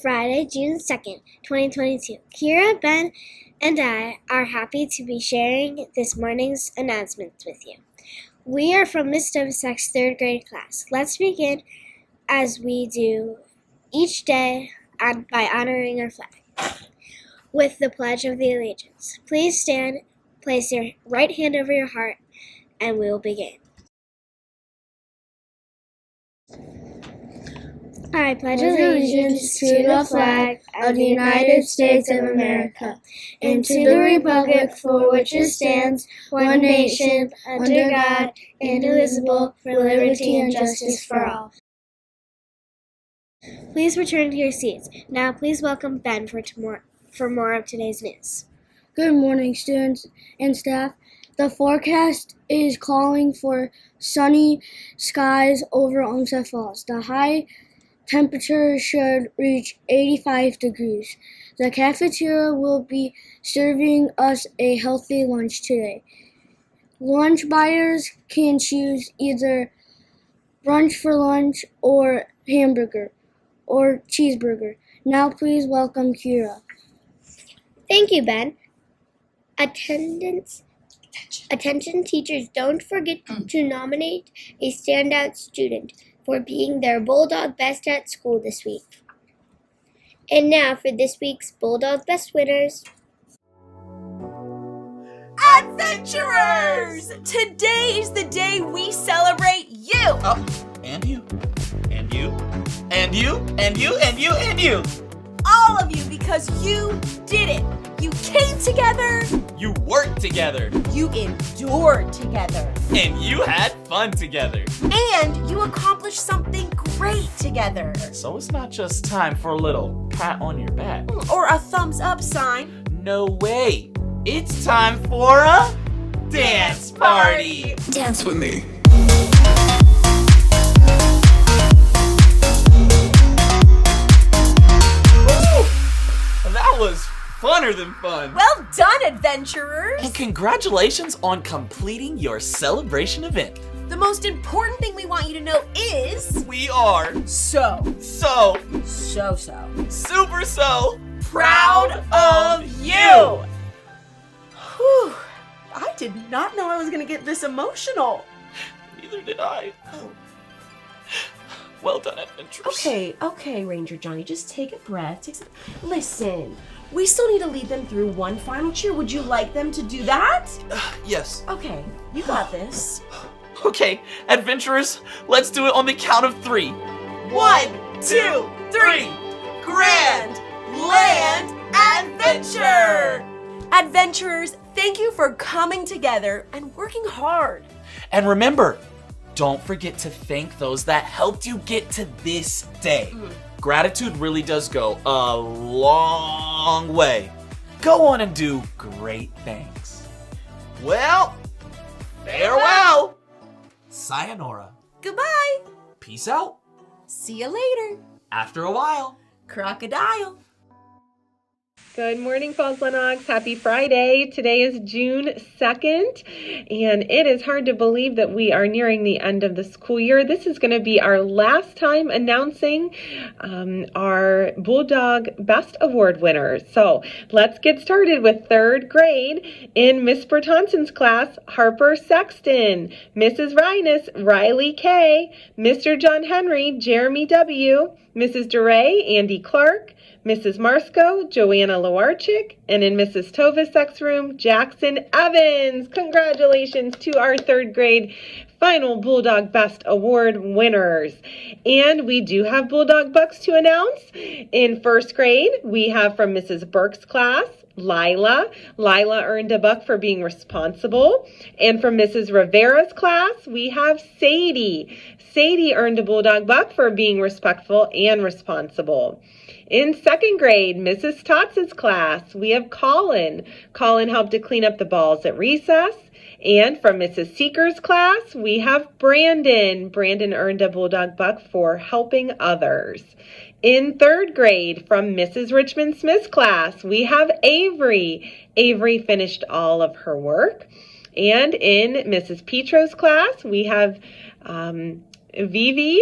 Friday, June 2nd, 2022. Kira, Ben, and I are happy to be sharing this morning's announcements with you. We are from Miss Stovacek's 3rd grade class. Let's begin as we do each day by honoring our flag with the Pledge of the Allegiance. Please stand, place your right hand over your heart, and we will begin. I pledge allegiance to the flag of the United States of America and to the republic for which it stands, one nation, under God, indivisible, for liberty and justice for all. Please return to your seats. Now please welcome Ben for more of today's news. Good morning, students and staff. The forecast is calling for sunny skies over Olmsted Falls. The high temperature should reach 85 degrees. The cafeteria will be serving us a healthy lunch today. Lunch buyers can choose either brunch for lunch or hamburger or cheeseburger. Now please welcome Kira. Thank you, Ben. Attention teachers, don't forget to nominate a standout student for being their Bulldog Best at school this week. And now for this week's Bulldog Best winners. Adventurers! Today is the day we celebrate you! Oh, and you, and you, and you, and you, and you, and you! All of you, because you did it! You came together! You worked together! You endured together! And you had fun together! And you accomplished something great together! So it's not just time for a little pat on your back. Or a thumbs up sign. No way! It's time for a dance party! Dance with me. Woo! That was funner than fun! Well done, adventurers! And congratulations on completing your celebration event. The most important thing we want you to know is... We are So super proud of you! Whew, I did not know I was going to get this emotional. Neither did I. Well done, adventurers. Okay, Ranger Johnny, just take a breath. Listen, we still need to lead them through one final cheer. Would you like them to do that? Yes. Okay, you got this. Okay, adventurers, let's do it on the count of 3. 1, 2, 3. Grand Land Adventure! Adventurers, thank you for coming together and working hard. And remember, don't forget to thank those that helped you get to this day. Gratitude really does go a long way. Go on and do great things. Well, farewell. Sayonara. Goodbye. Peace out. See you later. After a while. Crocodile. Good morning, Falls Lennox. Happy Friday. Today is June 2nd, and it is hard to believe that we are nearing the end of the school year. This is going to be our last time announcing our Bulldog Best Award winners. So let's get started with 3rd grade. In Miss Bertonson's class, Harper Sexton. Mrs. Rhinus, Riley K. Mr. John Henry, Jeremy W. Mrs. DeRay, Andy Clark. Mrs. Marsko, Joanna Lowarchik, and in Mrs. Tovacek's room, Jackson Evans. Congratulations to our 3rd grade final Bulldog Best Award winners. And we do have Bulldog Bucks to announce. In 1st grade, we have from Mrs. Burke's class, Lila. Lila earned a buck for being responsible. And from Mrs. Rivera's class, we have Sadie. Sadie earned a Bulldog Buck for being respectful and responsible. In 2nd grade, Mrs. Tots' class, we have Colin. Colin helped to clean up the balls at recess. And from Mrs. Seeker's class, we have Brandon. Brandon earned a Bulldog Buck for helping others. In 3rd grade, from Mrs. Richmond Smith's class, we have Avery. Avery finished all of her work. And in Mrs. Petro's class, we have Vivi,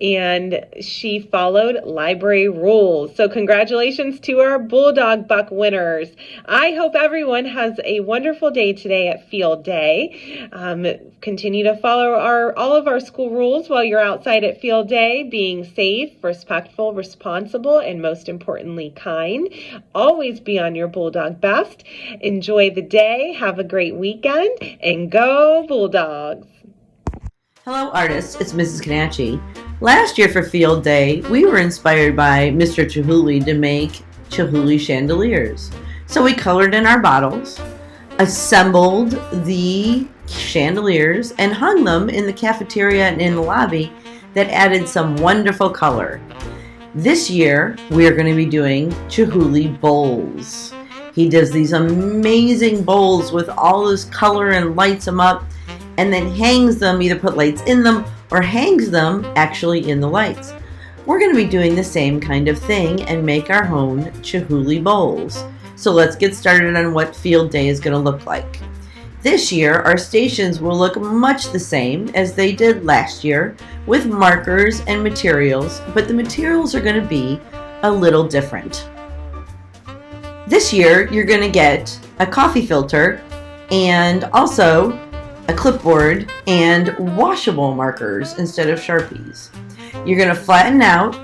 and she followed library rules. So congratulations to our Bulldog Buck winners. I hope everyone has a wonderful day today at Field Day. Continue to follow all of our school rules while you're outside at Field Day, being safe, respectful, responsible, and most importantly, kind. Always be on your Bulldog best. Enjoy the day, have a great weekend, and go Bulldogs! Hello artists, it's Mrs. Canacci. Last year for Field Day, we were inspired by Mr. Chihuly to make Chihuly chandeliers. So we colored in our bottles, assembled the chandeliers, and hung them in the cafeteria and in the lobby that added some wonderful color. This year, we are going to be doing Chihuly bowls. He does these amazing bowls with all this color and lights them up, and then hangs them, either put lights in them or hangs them actually in the lights. We're going to be doing the same kind of thing and make our own Chihuly bowls. So let's get started on what Field Day is going to look like. This year, our stations will look much the same as they did last year with markers and materials, but the materials are going to be a little different. This year, you're going to get a coffee filter and also a clipboard and washable markers instead of Sharpies. You're going to flatten out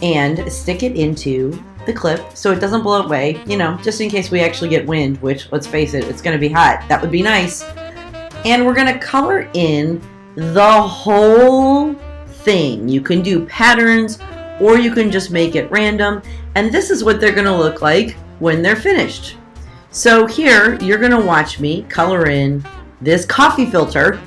and stick it into the clip so it doesn't blow away, just in case we actually get wind, which, let's face it, it's going to be hot. That would be nice. And we're going to color in the whole thing. You can do patterns or you can just make it random. And this is what they're going to look like when they're finished. So here, you're going to watch me color in this coffee filter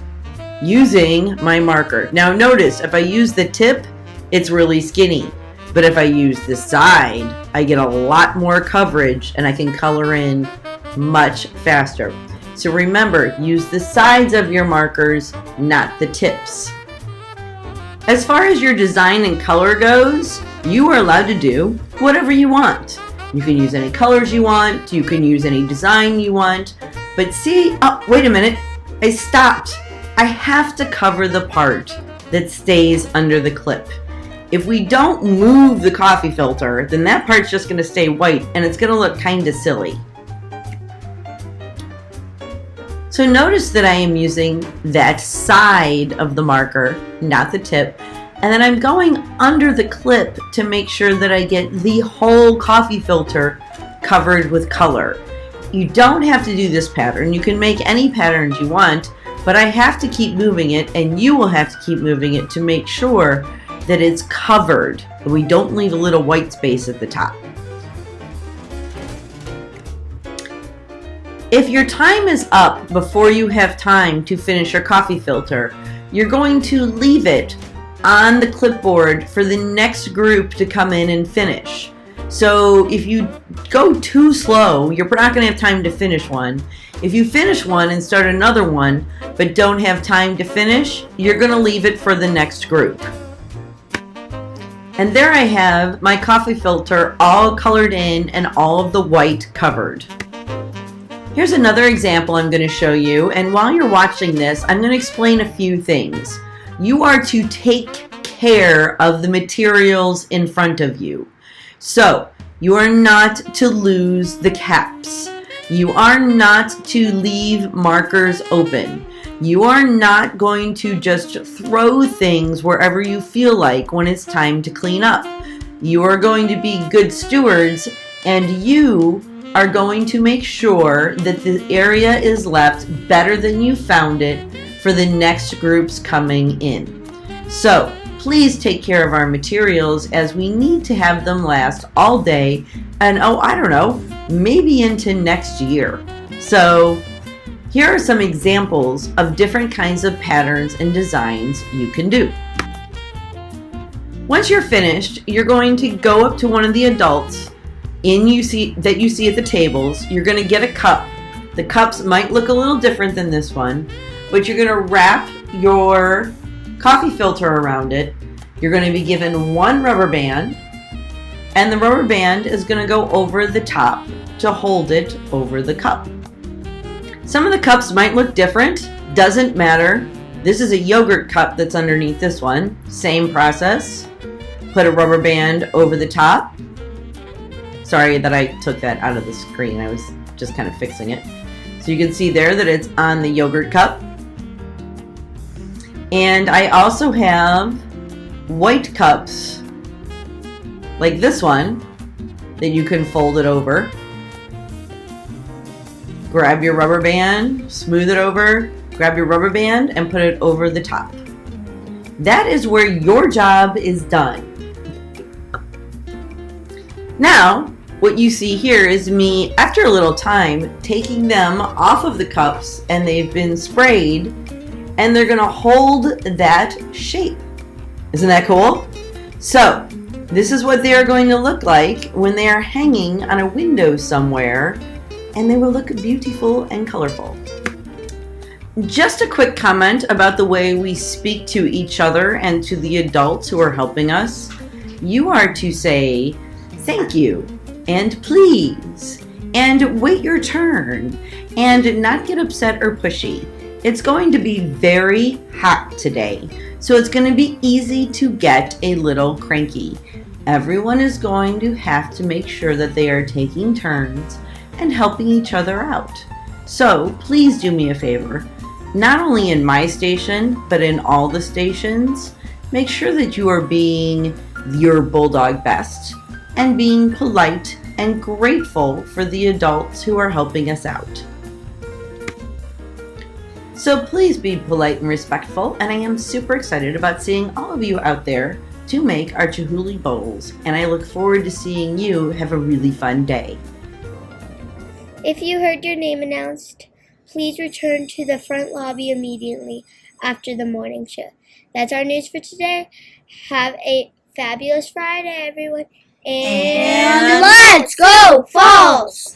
using my marker. Now notice, if I use the tip, it's really skinny. But if I use the side, I get a lot more coverage and I can color in much faster. So remember, use the sides of your markers, not the tips. As far as your design and color goes, you are allowed to do whatever you want. You can use any colors you want, you can use any design you want, but see, oh, wait a minute, I stopped. I have to cover the part that stays under the clip. If we don't move the coffee filter, then that part's just going to stay white and it's going to look kind of silly. So notice that I am using that side of the marker, not the tip, and then I'm going under the clip to make sure that I get the whole coffee filter covered with color. You don't have to do this pattern. You can make any patterns you want, but I have to keep moving it and you will have to keep moving it to make sure that it's covered. We don't leave a little white space at the top. If your time is up before you have time to finish your coffee filter, you're going to leave it on the clipboard for the next group to come in and finish. So if you go too slow, you're not going to have time to finish one. If you finish one and start another one, but don't have time to finish, you're going to leave it for the next group. And there I have my coffee filter all colored in and all of the white covered. Here's another example I'm going to show you, and while you're watching this, I'm going to explain a few things. You are to take care of the materials in front of you. So, you are not to lose the caps. You are not to leave markers open. You are not going to just throw things wherever you feel like when it's time to clean up. You are going to be good stewards, and you are going to make sure that the area is left better than you found it for the next groups coming in. So please take care of our materials, as we need to have them last all day and maybe into next year. So here are some examples of different kinds of patterns and designs you can do. Once you're finished, you're going to go up to one of the adults you see at the tables. You're going to get a cup. The cups might look a little different than this one, but you're going to wrap your coffee filter around it. You're going to be given one rubber band, and the rubber band is going to go over the top to hold it over the cup. Some of the cups might look different, doesn't matter. This is a yogurt cup that's underneath this one. Same process. Put a rubber band over the top. Sorry that I took that out of the screen. I was just kind of fixing it. So you can see there that it's on the yogurt cup. And I also have white cups like this one that you can fold it over. Grab your rubber band, smooth it over, grab your rubber band and put it over the top. That is where your job is done. Now, what you see here is me, after a little time, taking them off of the cups, and they've been sprayed, and they're gonna hold that shape. Isn't that cool? So, this is what they are going to look like when they are hanging on a window somewhere, and they will look beautiful and colorful. Just a quick comment about the way we speak to each other and to the adults who are helping us. You are to say, thank you, and please, and wait your turn, and not get upset or pushy. It's going to be very hot today, so it's going to be easy to get a little cranky. Everyone is going to have to make sure that they are taking turns and helping each other out. So please do me a favor, not only in my station, but in all the stations, make sure that you are being your bulldog best and being polite and grateful for the adults who are helping us out. So please be polite and respectful, and I am super excited about seeing all of you out there to make our Chihuly bowls, and I look forward to seeing you have a really fun day. If you heard your name announced, please return to the front lobby immediately after the morning show. That's our news for today. Have a fabulous Friday, everyone. And Let's go, Falls!